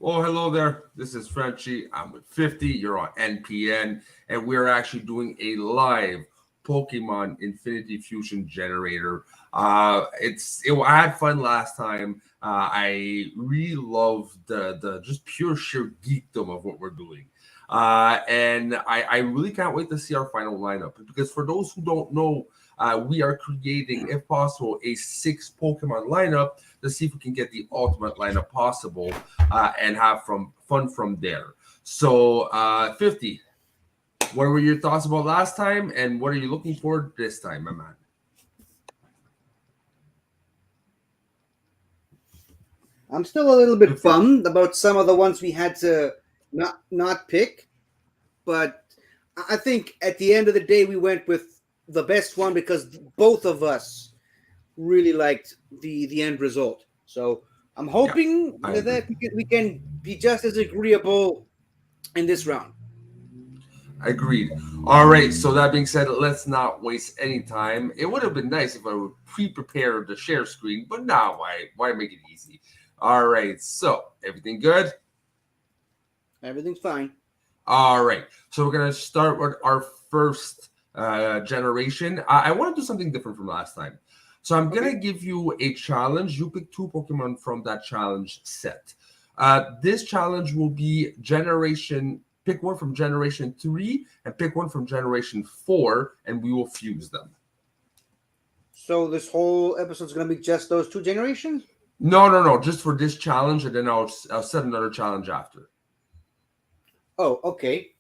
Well, hello there. This is Frenchie. I'm with 50. You're on NPN, and we're actually doing a live Pokemon Infinity Fusion generator. I had fun last time. I really love the just pure sheer geekdom of what we're doing. And I really can't wait to see our final lineup because for those who don't know, we are creating, if possible, a six Pokemon lineup to see if we can get the ultimate lineup possible and have from fun from there. So, 50, what were your thoughts about last time, and what are you looking for this time, my man? I'm still a little bit 50. bummed about some of the ones we had to not pick, but I think at the end of the day we went with the best one because both of us really liked the end result. So I'm Yeah, hoping I agree. that we can be just as agreeable in this round. Agreed. All right. So that being said, let's not waste any time. It would have been nice if I would pre-prepare the share screen, but now why make it easy? All right. So everything good? Everything's fine. All right. So we're gonna start with our first generation. I want to do something different from last time. So I'm gonna Okay. give you a challenge. You pick two Pokemon from that challenge set. This challenge will be generation. Pick one from generation three and pick one from generation four, and we will fuse them. So this whole episode's gonna be just those two generations. No, no, no. Just for this challenge, and then I'll set another challenge after. Oh, okay.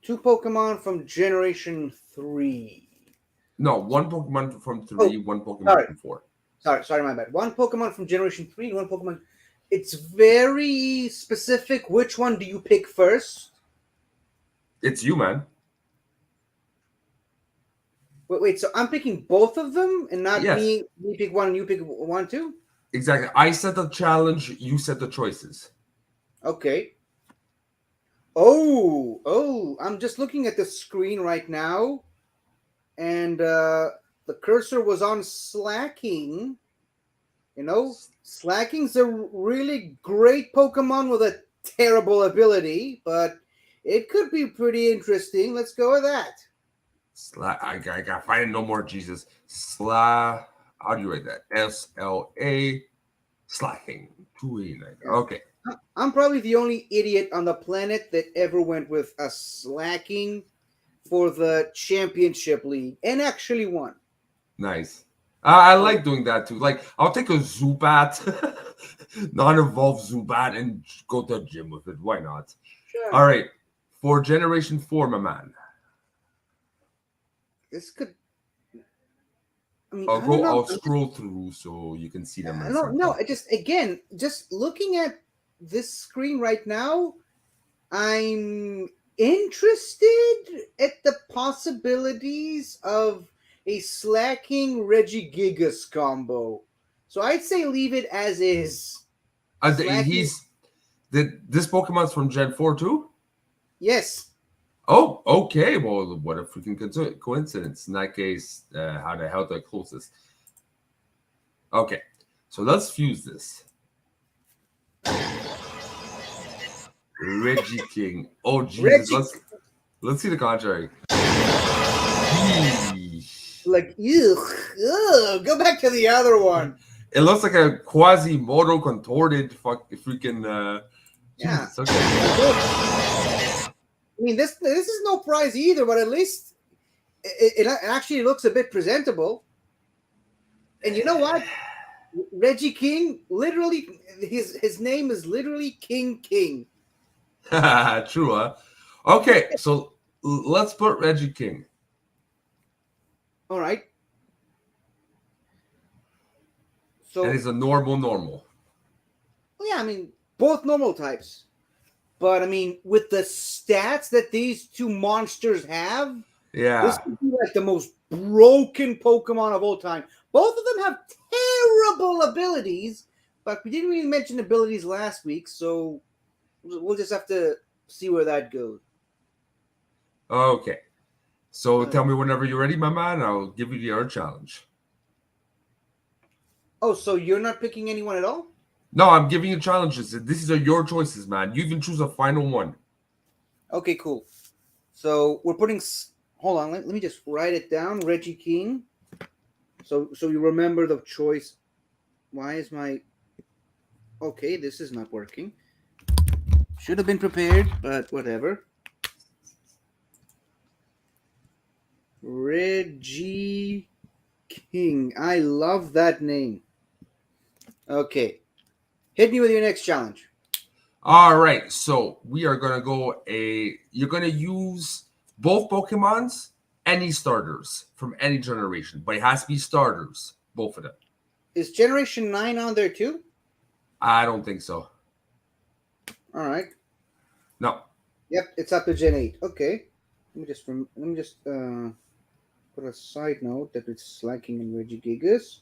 Two Pokemon from Generation 3. No, one Pokemon from three, Oh, one Pokemon sorry. from four. Sorry, my bad. One Pokemon from Generation 3 and one Pokemon. It's very specific. Which one do you pick first? It's you, man. Wait, so I'm picking both of them and not Yes. me pick one and you pick one, too? Exactly. I set the challenge, you set the choices. Okay. I'm just looking at the screen right now, and the cursor was on slacking. You know, Slacking's a really great Pokemon with a terrible ability, but it could be pretty interesting. Let's go with that. I got find no more Jesus. Sla. How do you write that? SLA slacking. 289. Yeah. Okay. I'm probably the only idiot on the planet that ever went with a Slacking for the Championship League and actually won. Nice. I All right. like doing that too. Like, I'll take a Zubat, non evolved Zubat, and go to the gym with it. Why not? All Sure. right. For Generation 4, my man. This could. I mean, I'll I don't go, know. I'll scroll through so you can see them at the No, same no. time. I just again, just looking at this screen right now, I'm interested at the possibilities of a Slacking Regigigas combo. So I'd say leave it as is. Slacking, He's this Pokemon's from Gen 4 too? yes. Oh, okay. Well, what a freaking coincidence. In that case, how the hell do I close this? Okay, so let's fuse this. Reggie King. Oh Jesus, Reggie, let's see the contrary. Yeesh. like, go back to the other one. It looks like a Quasimodo contorted freaking Yeah. Jesus. Okay. I mean, this is no prize either, but at least it actually looks a bit presentable. And you know what? Reggie King, literally, his name is literally King King. True, huh? Okay, so let's put Reggie King. All right. And So, he's a normal. well, yeah, I mean, both normal types. But I mean, with the stats that these two monsters have, this Yeah. could be like the most broken Pokemon of all time. Both of them have terrible abilities, but we didn't really mention abilities last week, so we'll just have to see where that goes. Okay. So All tell right. me whenever you're ready, my man. I'll give you the other challenge. Oh, so you're not picking anyone at all? No, I'm giving you challenges. These are your choices, man. You can choose a final one. Okay, cool. So we're putting. Hold on. Let me just write it down. Reggie King. So you remember the choice. Why is my? Okay, this is not working. Should have been prepared, but whatever. Reggie King. I love that name. Okay. Hit me with your next challenge. All right, so we are gonna go a. You're gonna use both Pokemons, any starters from any generation, but it has to be starters, both of them. Is Generation 9 on there too? I don't think so. All right. No. Yep, it's up to Gen 8. Okay. Let me just put a side note that it's lacking in Regigigas.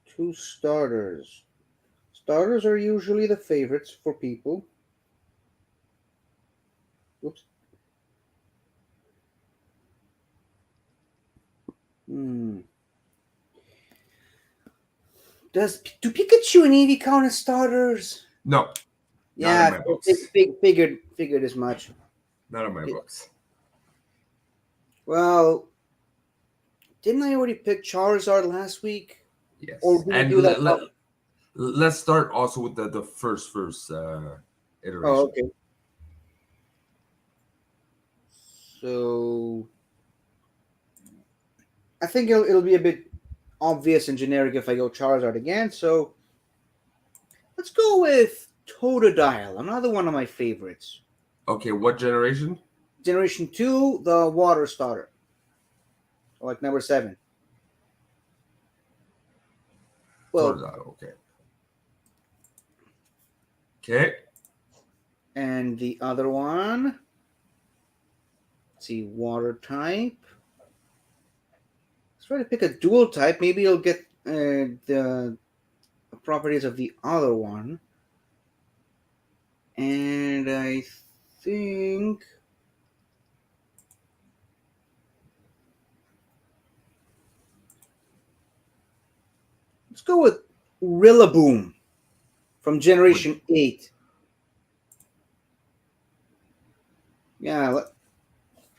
Two starters. Starters are usually the favorites for people. Oops. Hmm. Do Pikachu and Eevee count as starters? No. Not in Yeah, my books. figured as much. Not in my books. Well, didn't I already pick Charizard last week? Or Yes, do we and do that? let's start also with the first Oh, iteration. okay. So I think it'll be a bit obvious and generic if I go Charizard again. So let's go with Totodile, another one of my favorites. Okay, what generation? Generation 2, the water starter. Like number 7. Well, Totodile. Okay. Okay. and the other one, let's see, water type. Let's try to pick a dual type. Maybe you'll get the properties of the other one. And I think let's go with Rillaboom from What? Generation 8. Yeah, Well,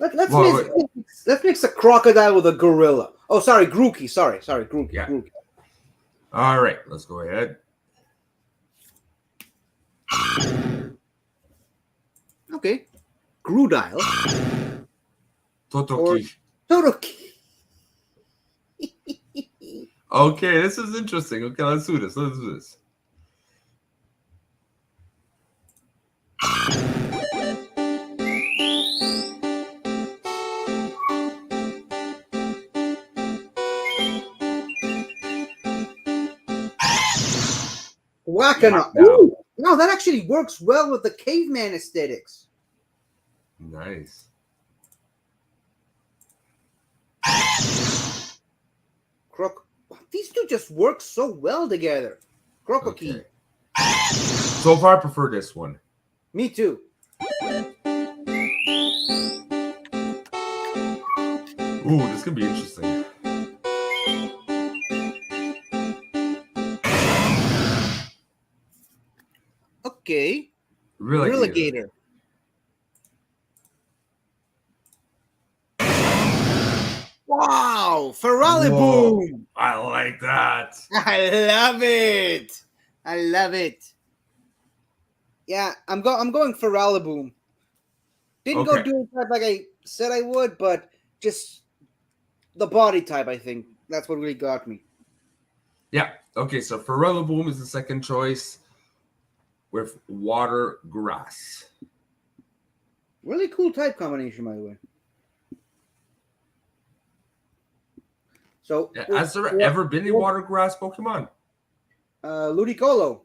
let's mix a crocodile with a gorilla. Oh, sorry, Grookey. Sorry, yeah. Grookey. All right, let's go ahead. Okay, Groodile or Totoki. Todoroki. Okay, this is interesting. Okay, let's do this. Let's do this. Wakana. Wow. Ooh, no, that actually works well with the caveman aesthetics. Nice. Croc. These two just work so well together. Crocoki. Okay. So far, I prefer this one. Me too. Ooh, this could be interesting. Okay. Relicgator. Relicgator. Wow, Whoa, Feraliboom. I like that. I love it. I love it. Yeah, I'm going Feraliboom. Didn't go Okay. dual type like I said I would, but just the body type. I think that's what really got me. Yeah. Okay, so Boom is the second choice with water grass. Really cool type combination, by the way. So, Has there ever been a water grass Pokemon? Ludicolo,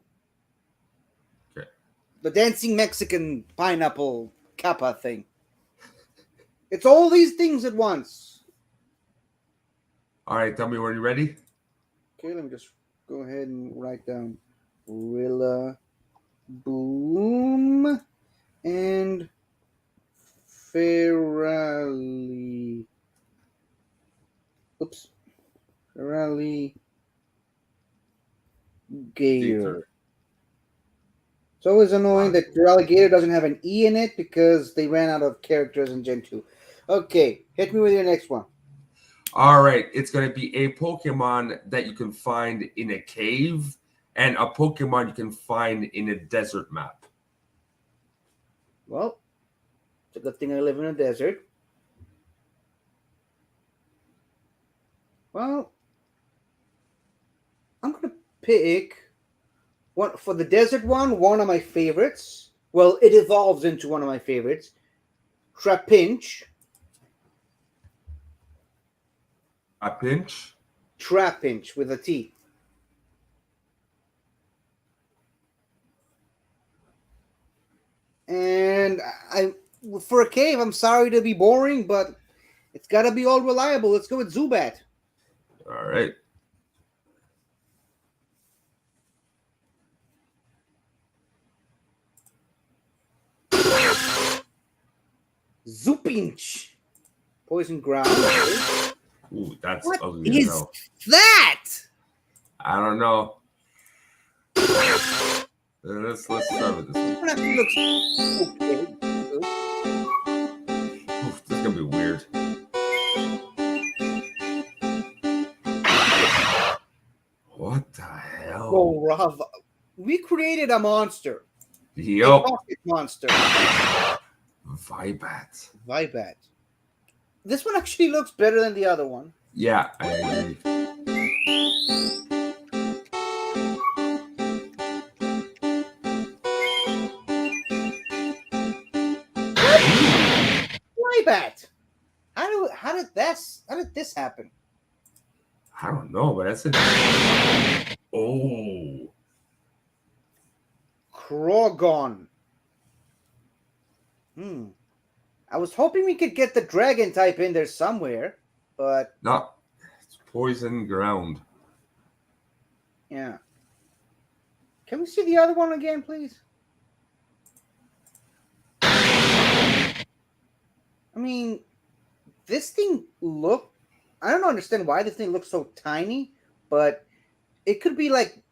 Okay. the dancing Mexican pineapple kappa thing. It's all these things at once. All right, tell me when you're ready. Okay, let me just go ahead and write down Rilla Boom and Ferali. Oops. Rally Gator. Gator. It's always annoying Wow. that Relegator doesn't have an E in it because they ran out of characters in Gen 2. Okay, hit me with your next one. All right, it's going to be a Pokemon that you can find in a cave and a Pokemon you can find in a desert map. Well, it's a good thing I live in a desert. Well, I'm gonna pick one for the desert one. One of my favorites. Well, it evolves into one of my favorites. Trapinch. A pinch? Trapinch with a T. And I, for a cave, I'm sorry to be boring, but it's got to be all reliable. Let's go with Zubat. All right. Zupinch. Poison ground. Ooh, that's What ugly as is hell. that? I don't know. Let's start with this one. It actually looks okay. Oof, this is gonna be weird. What the hell? Oh, Rava. We created a monster. A Yup. pocket monster. Vibat. Vibat. This one actually looks better than the other one. Yeah, I agree. Vibat. How did this happen? I don't know, but that's it. Oh. Krogon. I was hoping we could get the dragon type in there somewhere, but No. It's poison ground. yeah. Can we see the other one again, please? I mean, this thing I don't understand why this thing looks so tiny, but it could be like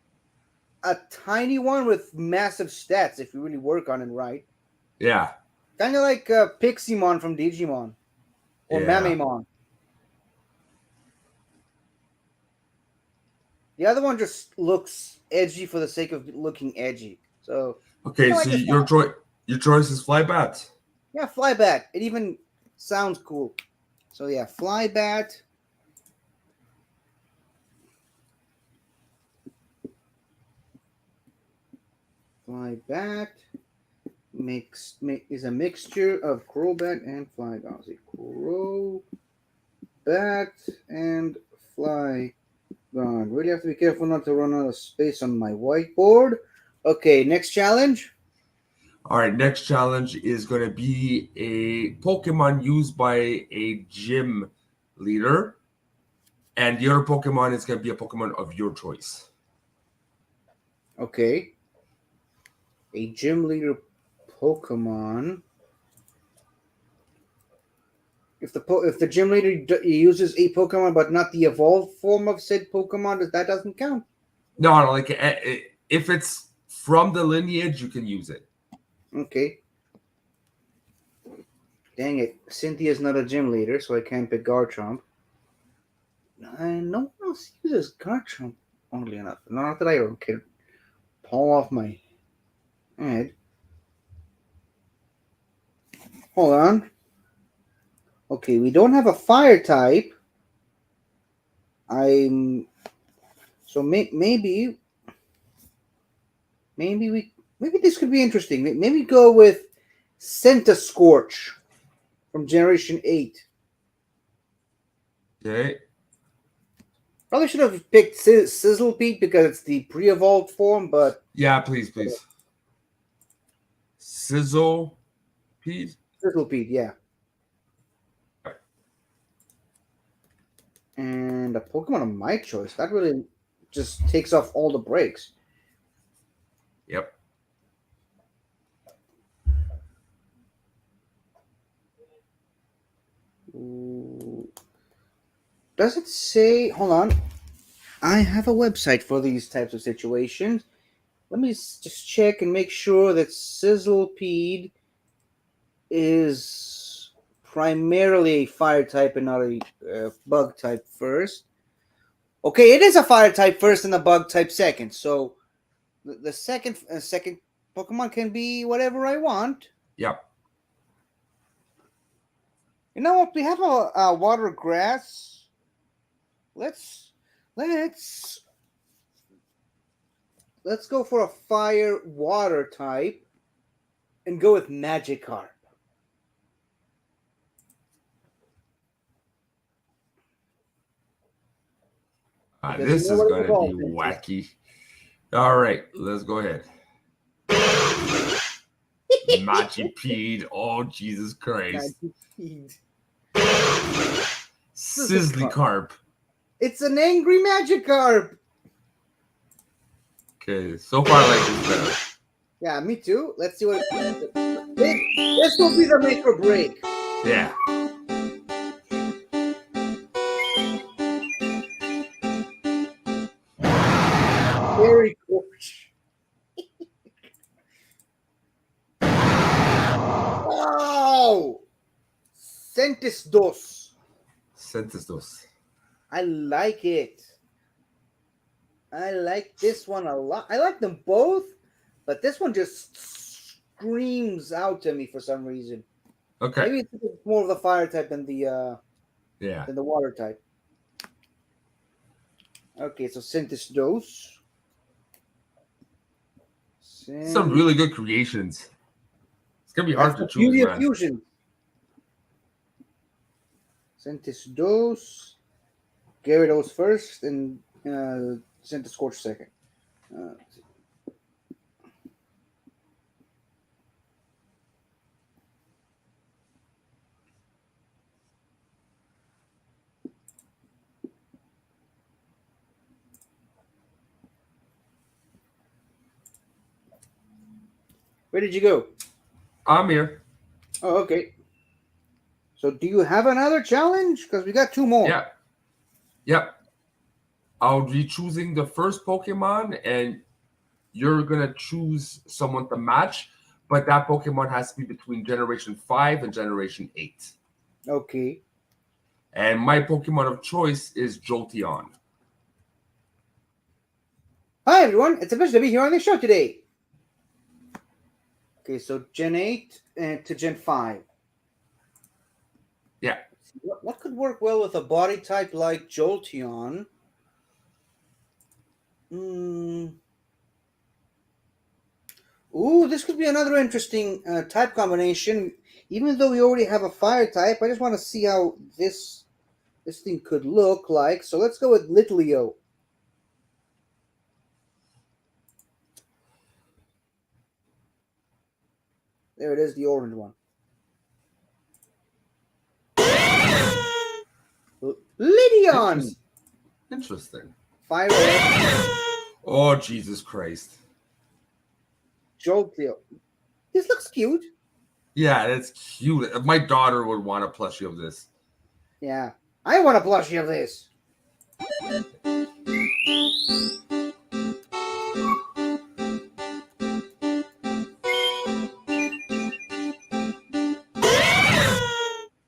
a tiny one with massive stats if you really work on it right. Yeah. Kind of like Piximon from Digimon or Yeah. Mamemon. The other one just looks edgy for the sake of looking edgy. So Okay, I so like this your choice is Flybat. yeah, Flybat. It even sounds cool. So yeah, Flybat. Flybat is a mixture of Crobat and Flygon. I'll say Crobat and Flygon. Really have to be careful not to run out of space on my whiteboard. Okay, next challenge. All right, next challenge is going to be a Pokemon used by a gym leader. And the other Pokemon is going to be a Pokemon of your choice. Okay. A gym leader Pokemon. If the gym leader uses a Pokemon but not the evolved form of said Pokemon, that doesn't count. No, like if it's from the lineage, you can use it. Okay. Dang it. Cynthia's not a gym leader, so I can't pick Garchomp. No one else uses Garchomp, oddly enough. Not that I can pull off my head. Hold on. Okay, we don't have a fire type. I'm so maybe this could be interesting. Maybe go with Scorch from Generation 8. Okay. Probably should have picked Sizzlepeat because it's the pre-evolved form, but Yeah, please. Sizzle, Pete. Sizzlepeat, yeah. And a Pokemon of my choice. That really just takes off all the brakes. Yep. Does it say? Hold on. I have a website for these types of situations. Let me just check and make sure that Sizzlepede is primarily a fire type and not a bug type first. Okay, it is a fire type first and a bug type second. So the second Pokemon can be whatever I want. Yep. You know what? We have a water grass. Let's let's let's go for a fire water type and go with Magikarp. Because you This know is what it gonna be evolves into. wacky. All right, let's go ahead. Magipede. Oh, Jesus Christ. Magipede. Sizzlycarp. It's an angry Magikarp. Okay, so far I like this better. Yeah, me too. Let's see what. This will be the make or break. Yeah. Very cool. Wow! Centis dos. Centistos. I like it. I like this one a lot. I like them both, but this one just screams out to me for some reason. Okay. Maybe it's more of the fire type than the water type. Okay, so Centis dos. Some really good creations. It's gonna be hard to choose, beauty man. of fusion. Centis dos. Gyarados first, and Centiskorch second. Where did you go? I'm here. Oh, okay. So, do you have another challenge? Because we got two more. Yeah. Yep. I'll be choosing the first Pokemon, and you're gonna choose someone to match, but that Pokemon has to be between Generation 5 and Generation 8. Okay. And my Pokemon of choice is Jolteon. Hi, everyone. It's a pleasure to be here on the show today. Okay, so Gen 8 to Gen 5. Yeah. What could work well with a body type like Jolteon? Ooh, this could be another interesting type combination. Even though we already have a fire type, I just want to see how this thing could look like. So let's go with Litleo. There it is, the orange one. Lydion! Interesting. Fire red. Oh, Jesus Christ. Jolteon. This looks cute. Yeah, that's cute. My daughter would want a plushie of this. Yeah. I want a plushie of this.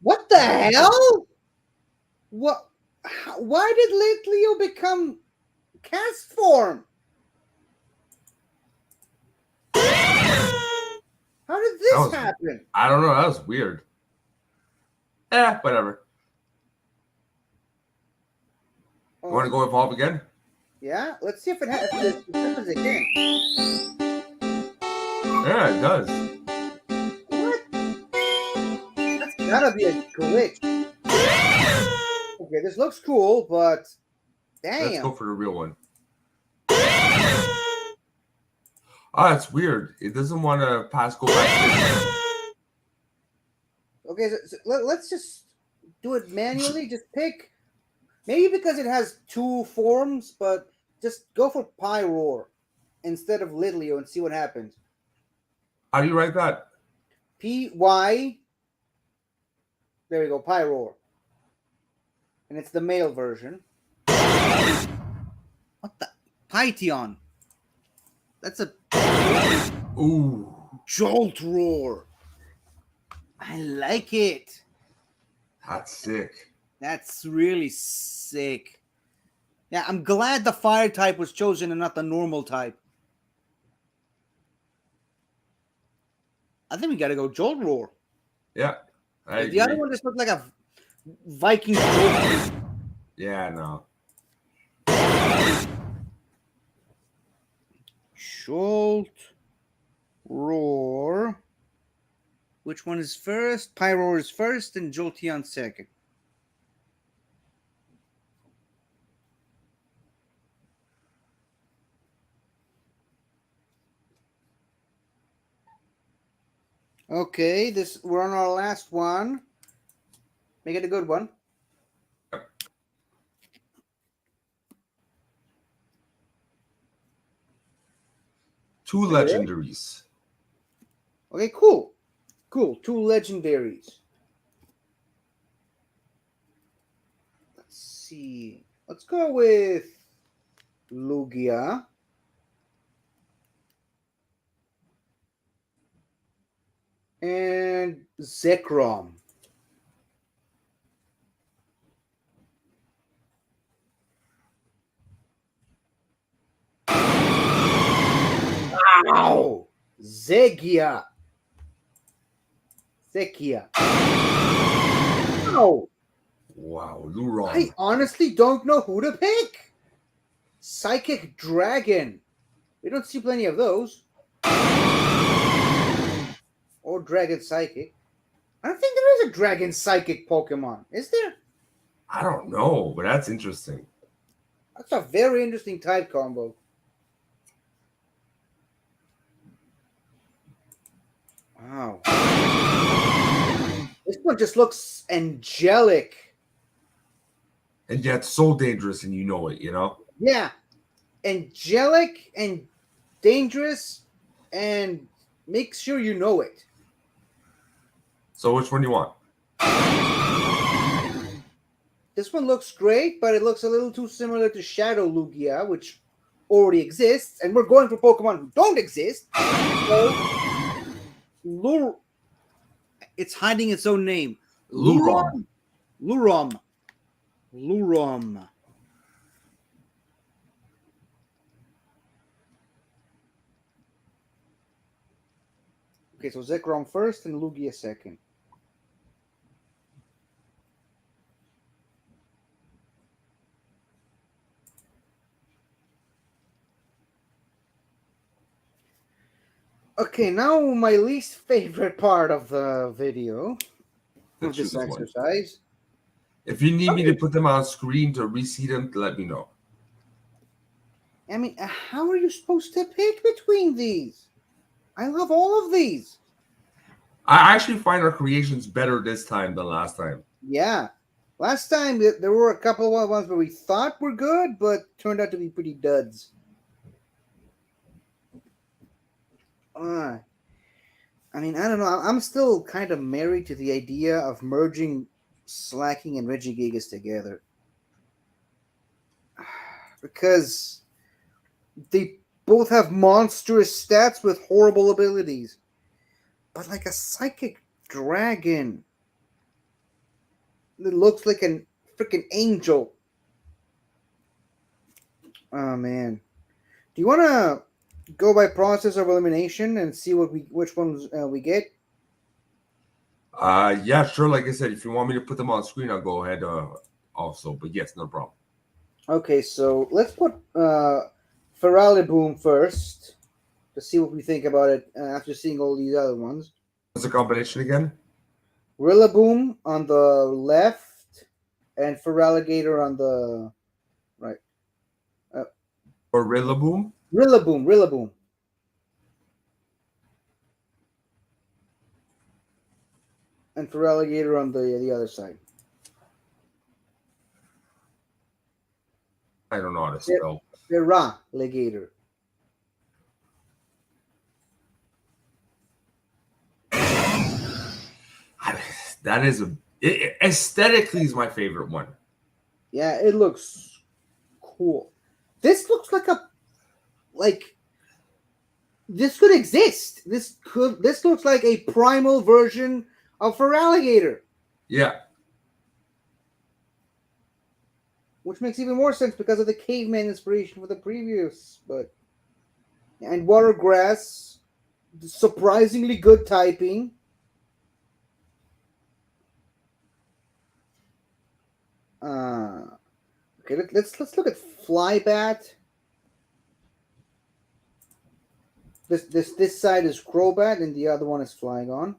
What the hell? What? Why did Litleo become cast form? How did this happen? I don't know. That was weird. Whatever. You want to go evolve again? Yeah, let's see if it happens again. Yeah, it does. What? That's gotta be a glitch. Okay, this looks cool, but damn. Let's go for the real one. Oh, it's weird. It doesn't want to go back. Okay, so let's just do it manually. Just pick. Maybe because it has two forms, but just go for Pyroar instead of Litleo and see what happens. How do you write that? P-Y. There we go, Pyroar. And it's the male version. What the? Python. That's a Ooh, Jolt Roar. I like it. that's sick. That's really sick. Yeah, I'm glad the fire type was chosen and not the normal type. I think we got to go Jolt Roar. Yeah, I The other agree. one just looked like a Viking Jolt. Yeah, no. Jolt Roar. Which one is first? Pyroar is first and Jolteon second. Okay, we're on our last one. Make it a good one. Two Okay. legendaries. Okay, cool. Cool. Two legendaries. Let's see. Let's go with Lugia. And Zekrom. Wow! Zegia. Zekia. Wow! Wow, I Luron. honestly don't know who to pick. Psychic Dragon. We don't see plenty of those. Or Dragon Psychic. I don't think there is a Dragon Psychic Pokemon. Is there? I don't know, but that's interesting. That's a very interesting type combo. Wow. This one just looks angelic. And yet so dangerous, and you know it, you know? Yeah. Angelic and dangerous, and make sure you know it. So which one do you want? This one looks great, but it looks a little too similar to Shadow Lugia, which already exists, and we're going for Pokemon who don't exist. So, it's hiding its own name. Luron. Lurom. Lurom. Okay, so Zekrom first and Lugia second. Okay, now my least favorite part of the video of this exercise. If you need me to put them on screen to re-see them, let me know. I mean, how are you supposed to pick between these? I love all of these. I actually find our creations better this time than last time. Yeah. Last time there were a couple of ones where we thought were good, but turned out to be pretty duds. I mean, I don't know. I'm still kind of married to the idea of merging Slacking and Regigigas together. Because they both have monstrous stats with horrible abilities. But like a Psychic Dragon that looks like a freaking angel. Oh, man. Do you want to go by process of elimination and see which ones we get? Yeah, sure. Like I said, if you want me to put them on screen, I'll go ahead also. But yes, no problem. Okay, so let's put Feraliboom first to see what we think about it after seeing all these other ones. What's the combination again? Rillaboom on the left and Feraligatr on the right. Or Rillaboom? Rillaboom. And Feraligatr on the other side. I don't know how to spell. Feraligatr. That is aesthetically is my favorite one. Yeah, it looks cool. This looks like this could exist. This looks like a primal version of Feraligatr. Yeah. Which makes even more sense because of the caveman inspiration for the previous, and water grass, surprisingly good typing. Okay, let's look at Flybat. This side is Crobat and the other one is Flygon.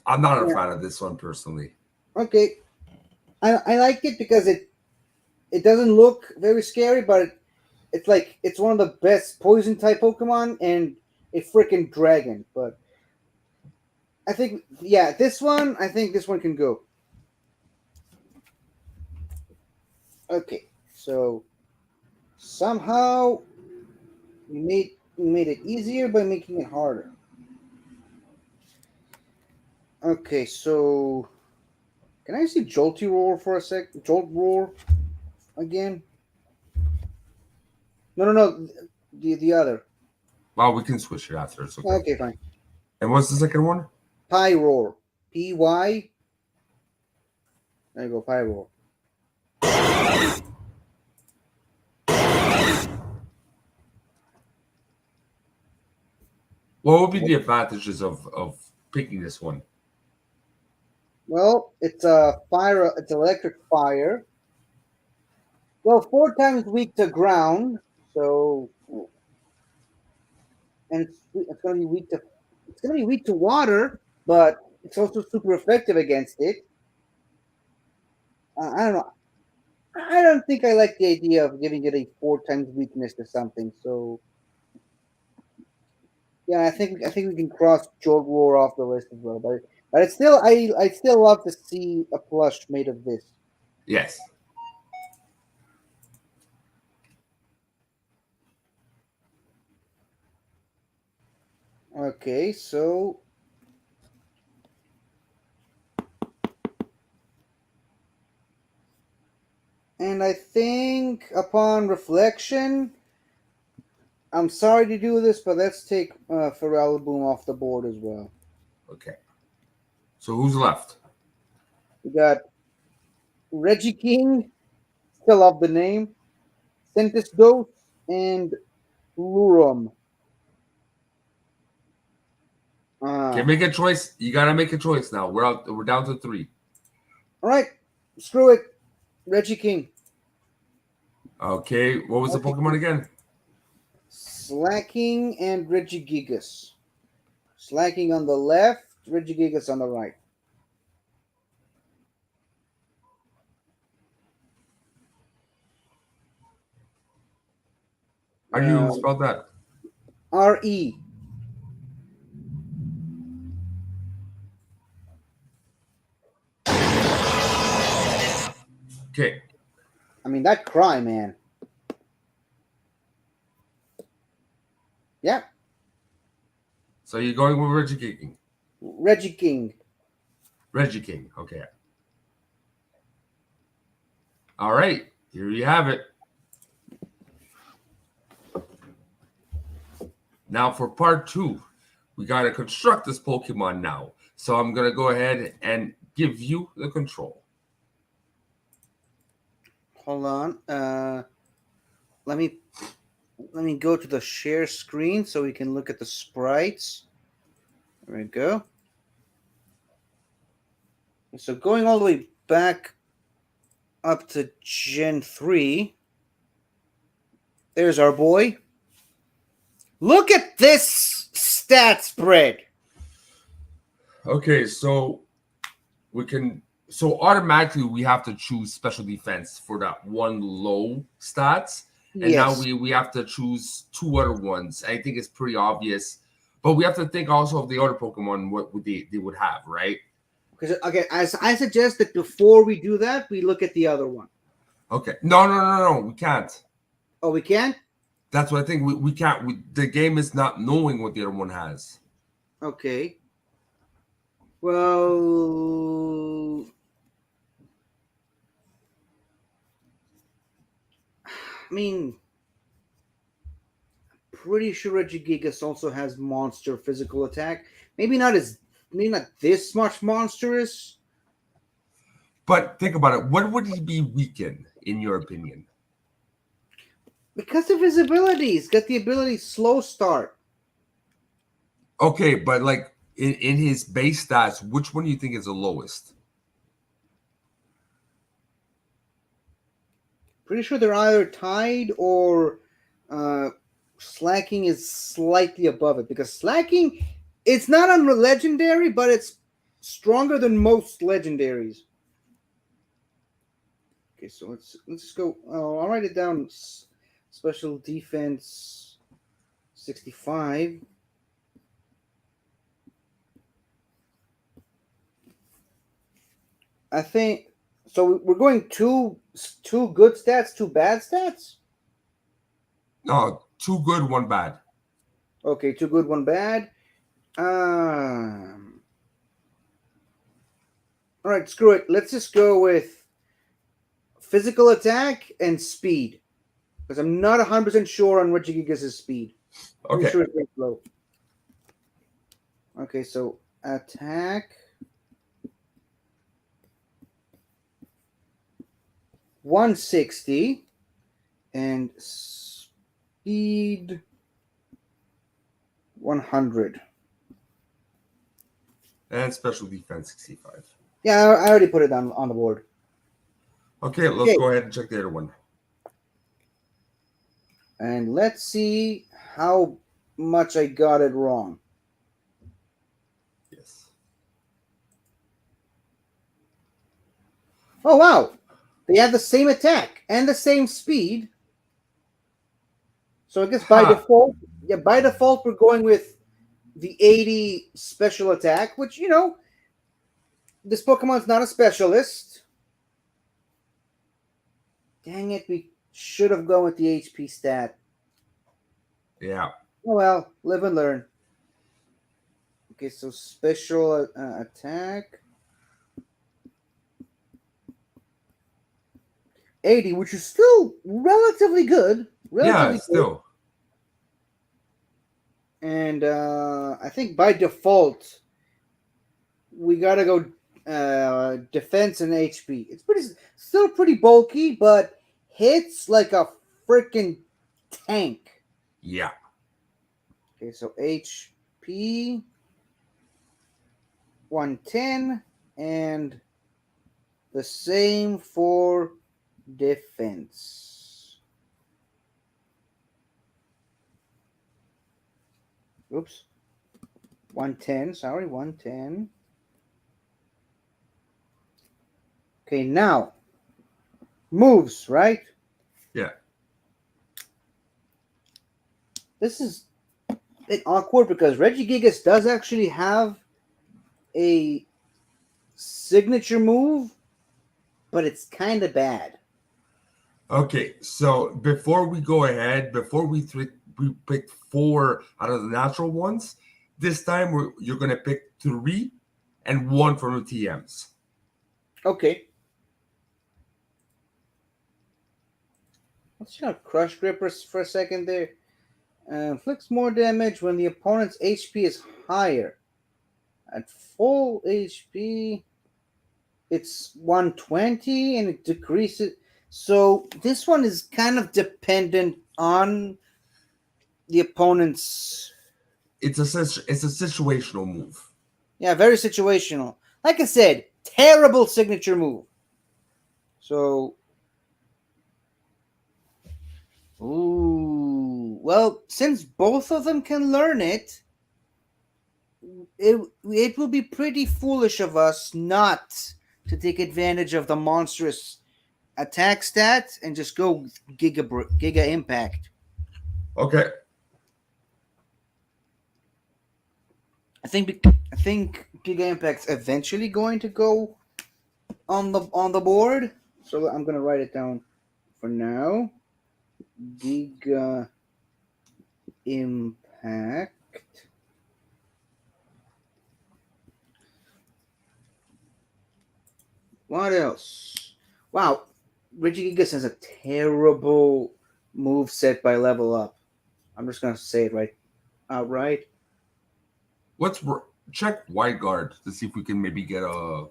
I'm not a fan of this one personally. Okay, I like it because it doesn't look very scary, but it's one of the best poison type Pokemon and a freaking dragon. But I think this one can go. Okay, so somehow we made it easier by making it harder. Okay, so can I see Jolty Roar for a sec? Jolt Roar again? No. The other. Well, we can switch it after. It's okay. Okay, fine. And what's the second one? Pyroar. Py. There you go, Pyroar. What would be the advantages of picking this one? Well, it's a fire. It's electric fire. Well, 4 times weak to ground, so and it's gonna be weak to water, but it's also super effective against it. I don't know. I don't think I like the idea of giving it a 4 times weakness to something. So yeah, I think we can cross Jolt Roar off the list as well. But it's still I still love to see a plush made of this. Yes. Okay, so and I think upon reflection, I'm sorry to do this, but let's take Boom off the board as well. Okay. So who's left? We got Reggie King, still love the name, Centis Dose, and Lurum. Okay, make a choice. You gotta make a choice now. We're down to 3. All right, screw it. Reggie King. Okay, what was the Pokemon again? Slacking and Regigigas. Slacking on the left, Regigigas on the right. How do you spell that? R-E. Okay. I mean, that cry, man. Yeah. So you're going with Reggie King. Reggie King. Reggie King. Okay. All right. Here you have it. Now for part 2, we got to construct this Pokemon now. So I'm going to go ahead and give you the control. Hold on. Let me go to the share screen so we can look at the sprites. There we go. So going all the way back up to Gen 3. There's our boy. Look at this stat spread. Okay, so automatically we have to choose special defense for that one low stats. And yes. Now we have to choose 2 other ones. I think it's pretty obvious. But we have to think also of the other Pokemon, what would they would have, right? Because okay, as I suggest that before we do that, we look at the other one. Okay. No. We can't. Oh, we can't? That's what I think. We can't. The game is not knowing what the other one has. Okay. Well, I mean, pretty sure Regigigas also has monster physical attack. Maybe not as, maybe not this much monstrous. But think about it. What would he be weakened, in your opinion? Because of his abilities. Got the ability slow start. Okay, but like in his base stats, which one do you think is the lowest? Pretty sure they're either tied or uh, slacking is slightly above it. Because slacking, it's not on the legendary, but it's stronger than most legendaries. Okay, so let's just go. Oh, I'll write it down. Special defense 65. I think so. We're going two good stats, two bad stats. No, two good, one bad. Okay, two good, one bad. Um. All right, screw it. Let's just go with physical attack and speed because I'm not 100% sure on Regigigas' speed. Pretty Okay. sure it's very low. Okay, so attack 160 and speed 100. And special defense 65. Yeah, I already put it down on the board. Okay, let's Okay, go ahead and check the other one. and let's see how much I got it wrong. Yes. Oh wow, they have the same attack and the same speed. So I guess by Ha. default, yeah, by default we're going with the 80 special attack, which this Pokemon's not a specialist. Dang it, we should have gone with the HP stat. Yeah. Oh well, live and learn. Okay, so special attack 80, which is still relatively good. Yeah, Relatively good. still. And I think by default, we gotta go defense and HP. It's still pretty bulky, but hits like a freaking tank. Yeah. Okay, so HP 110 and the same for defense. Oops. 110, sorry, 110. Okay, now moves, right? Yeah. This is a bit awkward because Regigigas does actually have a signature move, but it's kind of bad. Okay, so before we go ahead, before we pick four out of the natural ones, this time you're gonna pick three and one from the TMs. Okay. Let's check out Crush Grippers for a second there. Inflicts more damage when the opponent's HP is higher. At full HP, it's 120 and it decreases. So this one is kind of dependent on the opponent's. It's a situational move. Yeah, very situational. Like I said, terrible signature move. So, ooh, well, since both of them can learn it, it will be pretty foolish of us not to take advantage of the monstrous attack stat and just go Giga Impact. Okay. I think Giga Impact's eventually going to go on the board. So I'm gonna write it down for now. Giga Impact What else? Wow, Regigigas has a terrible move set by level up. I'm just gonna say it right outright. Let's check wide guard to see if we can maybe get a.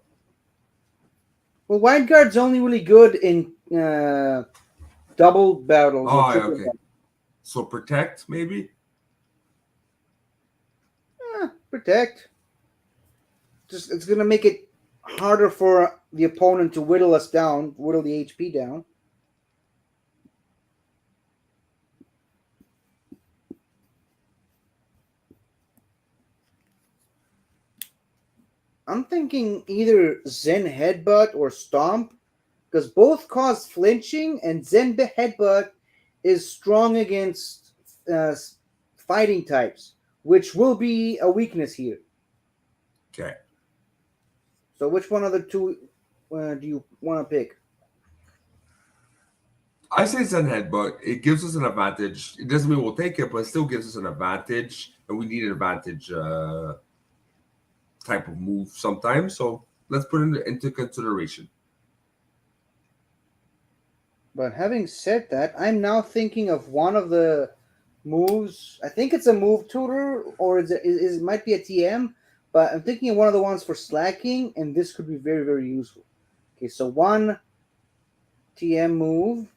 Well, Wide Guard's only really good in double battles or Oh, yeah, triple okay. battles. So protect maybe. Protect. Just it's gonna make it harder for the opponent to whittle us down, whittle the HP down. I'm thinking either Zen Headbutt or Stomp, because both cause flinching, and Zen Headbutt is strong against uh, fighting types, which will be a weakness here. Okay. So, which one of the two do you want to pick? I say Zen head, but it gives us an advantage. It doesn't mean we'll take it, but it still gives us an advantage, and we need an advantage type of move sometimes. So let's put it into consideration. But having said that, I'm now thinking of one of the moves. I think it's a move tutor, or it might be a TM, but I'm thinking of one of the ones for slacking, and this could be very, very useful. Okay, so one TM move.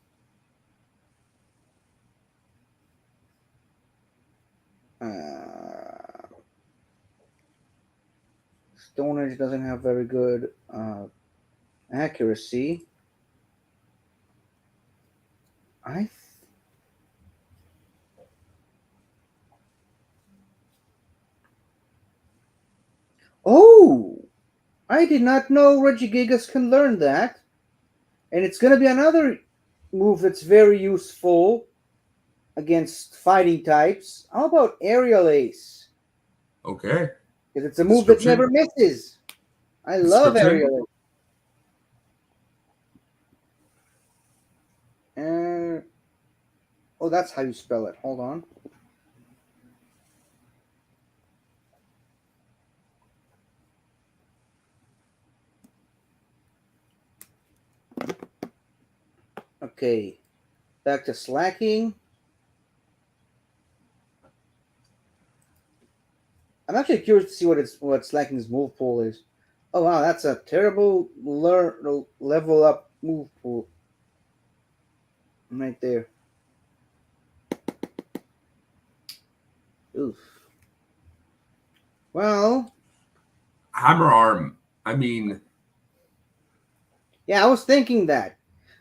Stone Edge doesn't have very good accuracy. I Oh, I did not know Regigigas can learn that. And it's going to be another move that's very useful against fighting types. How about Aerial Ace? Okay. Because it's a move that Description. never misses. I love Description. Aerial Ace. Oh, that's how you spell it. Hold on. Okay, back to slacking. I'm actually curious to see what Slacking's move pool is. Oh wow, that's a terrible level up move pool right there. Oof. Well, Hammer arm. I mean, yeah, I was thinking that.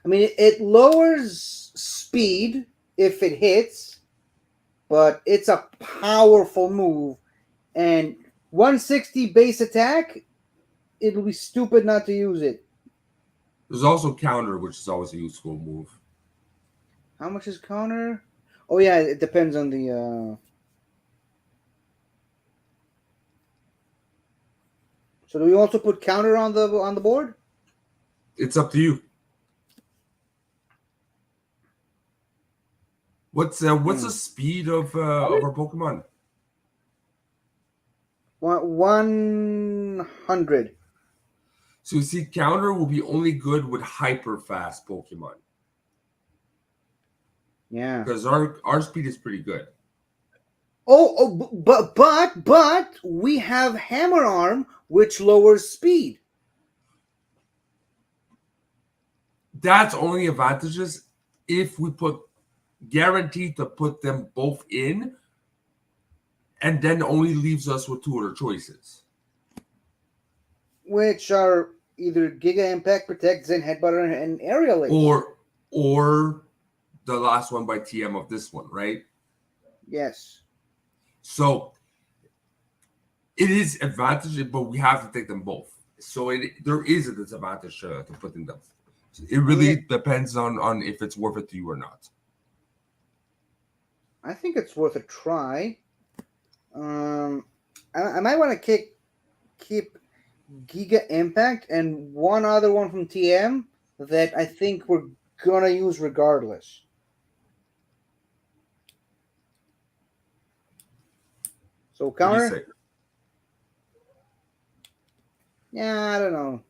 I mean, it lowers speed if it hits, but it's a powerful move. And 160 base attack, it'll be stupid not to use it. there's also counter, which is always a useful move. How much is counter? Oh yeah, it depends on the. So do we also put counter on the board? It's up to you. What's Hmm. the speed of our Pokemon? 100. So you see, counter will be only good with hyper fast Pokemon Yeah. because our speed is pretty good. But we have hammer arm, which lowers speed. That's only advantages if we put guaranteed to put them both in, and then only leaves us with two other choices. Which are either Giga Impact, Protect, Zen Headbutter, and Aerial Ace. Or the last one by TM of this one, right? Yes. So it is advantage, but we have to take them both. So there is a disadvantage to putting them. It really depends on if it's worth it to you or not. I think it's worth a try. I might want to keep Giga Impact and one other one from TM that I think we're gonna use regardless. So What do you counter? say? Yeah, I don't know.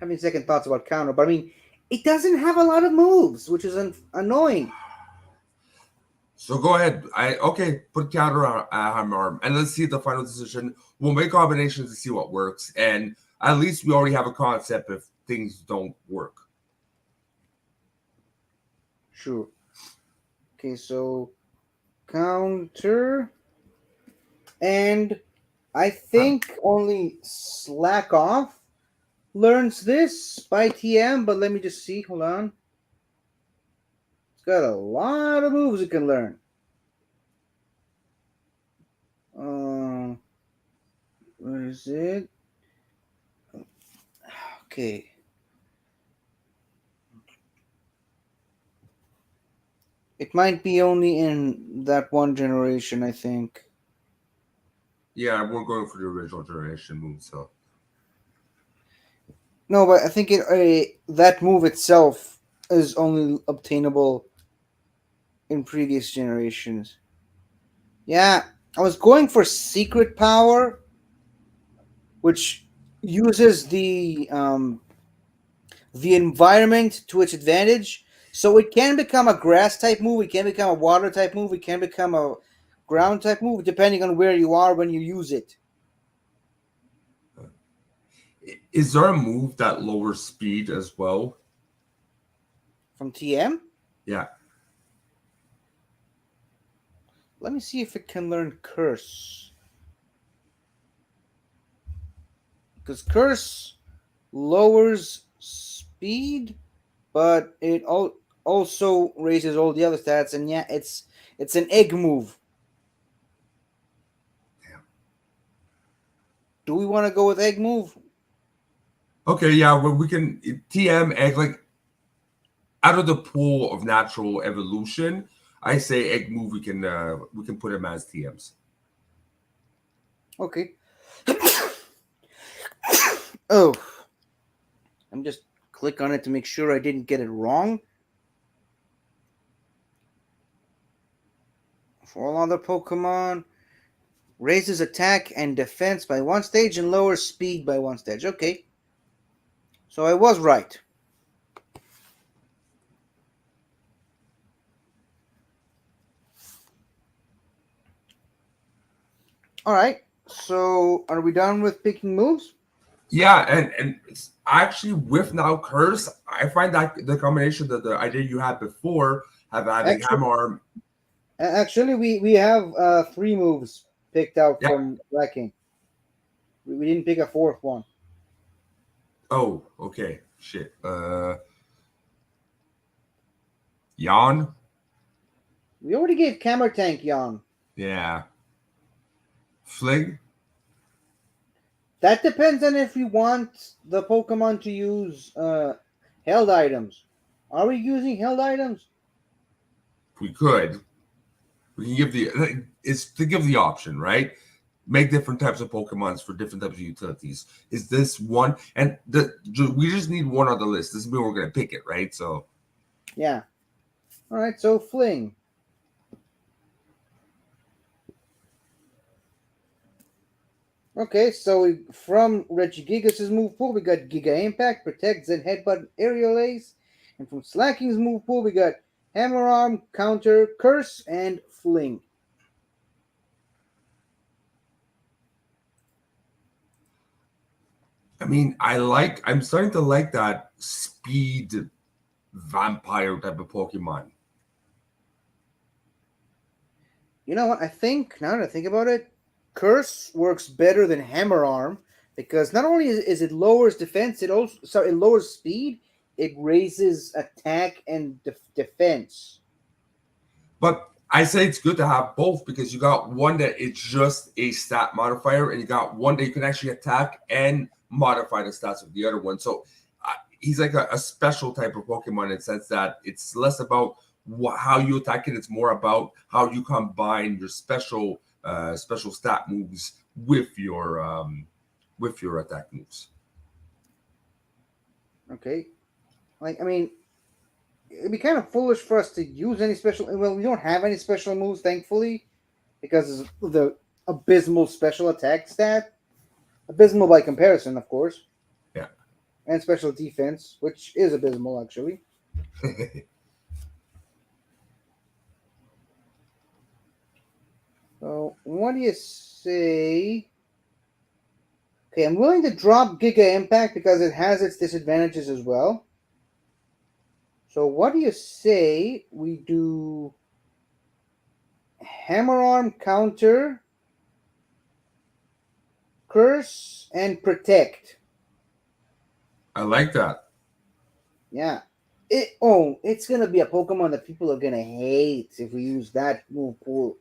having second thoughts about counter, but I mean, it doesn't have a lot of moves, which is annoying. So go ahead. Put counter on hammer arm, and let's see the final decision. We'll make combinations to see what works, and at least we already have a concept if things don't work. Sure. Okay, so counter, and I think only Slack Off learns this by TM, but let me just see. Hold on. It's got a lot of moves it can learn. Where is it? Okay. It might be only in that one generation, I think. Yeah, we're going for the original generation move. So No, but I think that move itself is only obtainable in previous generations. Yeah, I was going for Secret Power, which uses the environment to its advantage. So it can become a grass type move, it can become a water type move, it can become a ground type move, depending on where you are when you use it. is there a move that lowers speed as well? From TM? Yeah. Let me see if it can learn Curse. Because Curse lowers speed, but it also raises all the other stats, and yeah, it's an egg move. Damn. Do we want to go with egg move? Okay, yeah, well, we can TM egg like out of the pool of natural evolution. I say egg move. We can put him as TMs. Okay. Oh, I'm just click on it to make sure I didn't get it wrong. For all other Pokemon, raises attack and defense by one stage and lowers speed by one stage. Okay. So I was right. All right. So are we done with picking moves? Yeah, and it's actually with now curse, I find that the combination that the idea you had before have having Actually, hammer arm. actually, we have three moves picked out Yeah. from Wrecking. We didn't pick a fourth one. Oh, okay. Shit. Yawn. We already gave Camera Tank Yawn. Yeah. Fling. That depends on if we want the Pokemon to use held items. Are we using held items? We could. We can give the it's to give the option, right? Make different types of Pokemons for different types of utilities. Is this one? And we just need one on the list. This means we're gonna pick it, right? So Yeah. All right. So Fling. Okay, so from Regigigas' move pool, we got Giga Impact, Protect, Zen Headbutt, Aerial Ace. And from Slacking's move pool, we got Hammer Arm, Counter, Curse, and Fling. I mean, I'm starting to like that speed vampire type of Pokemon. You know what? I think, now that I think about it, Curse works better than Hammer Arm because not only is it lowers defense, it lowers speed, it raises attack and defense. But I say it's good to have both because you got one that it's just a stat modifier, and you got one that you can actually attack and modify the stats of the other one. So he's like a special type of Pokemon in the sense that it's less about how you attack it; it's more about how you combine your special stat moves with your attack moves. Okay. Like, I mean, it'd be kind of foolish for us to use any special. Well, we don't have any special moves, thankfully, because of the abysmal special attack stat. Abysmal by comparison, of course. Yeah. and special defense, which is abysmal actually. So what do you say? Okay, I'm willing to drop Giga Impact because it has its disadvantages as well. So what do you say we do Hammer Arm, Counter, Curse, and Protect? I like that. Yeah. It's gonna be a Pokemon that people are gonna hate if we use that move pool,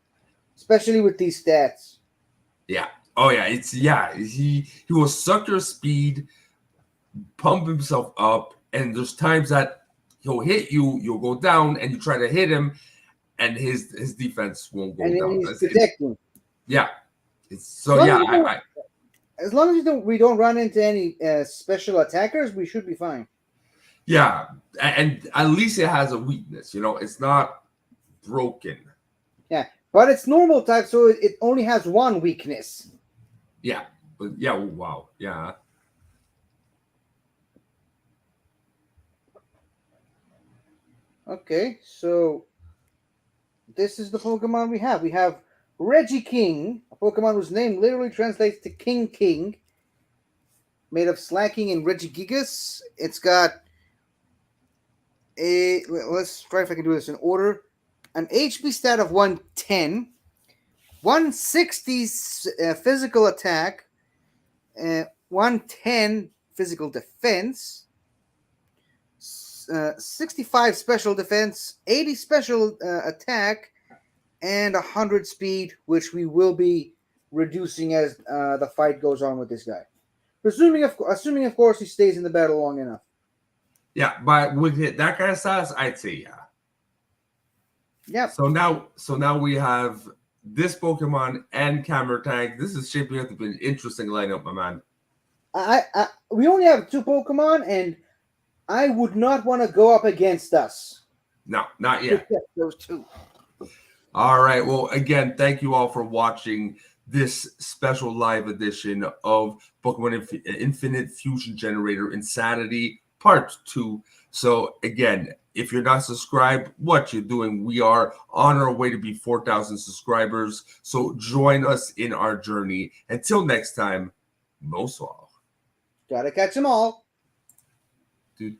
especially with these stats. Yeah. Oh yeah. He will suck your speed, pump himself up, and there's times that he'll hit you, you'll go down, and you try to hit him, and his defense won't go And then down. he's protecting. Yeah. As long Yeah. as, as long as we don't run into any special attackers, we should be fine. Yeah, and at least it has a weakness. It's not broken. Yeah, but it's normal type, so it only has one weakness. Yeah, but yeah, wow, yeah. Okay, so this is the Pokemon we have. We have Regiking, a Pokemon whose name literally translates to King King, made of Slacking and Regigigas. It's got let's try if I can do this in order. An HP stat of 110, 160 physical attack, 110 physical defense, 65 special defense, 80 special attack, and 100 speed, which we will be reducing as the fight goes on with this guy. Assuming of course he stays in the battle long enough. Yeah, but with that kind of size, I'd say yeah. Yeah. So now we have this Pokemon and Camera Tank. This is shaping up to be an interesting lineup, my man. We only have 2 Pokemon, and I would not want to go up against us. No, not yet. Those 2. All right. Well, again, thank you all for watching this special live edition of Pokemon Infinite Fusion Generator Insanity Part 2. So again, if you're not subscribed, what you're doing, we are on our way to be 4,000 subscribers. So join us in our journey. Until next time, bonsoir. Gotta catch them all.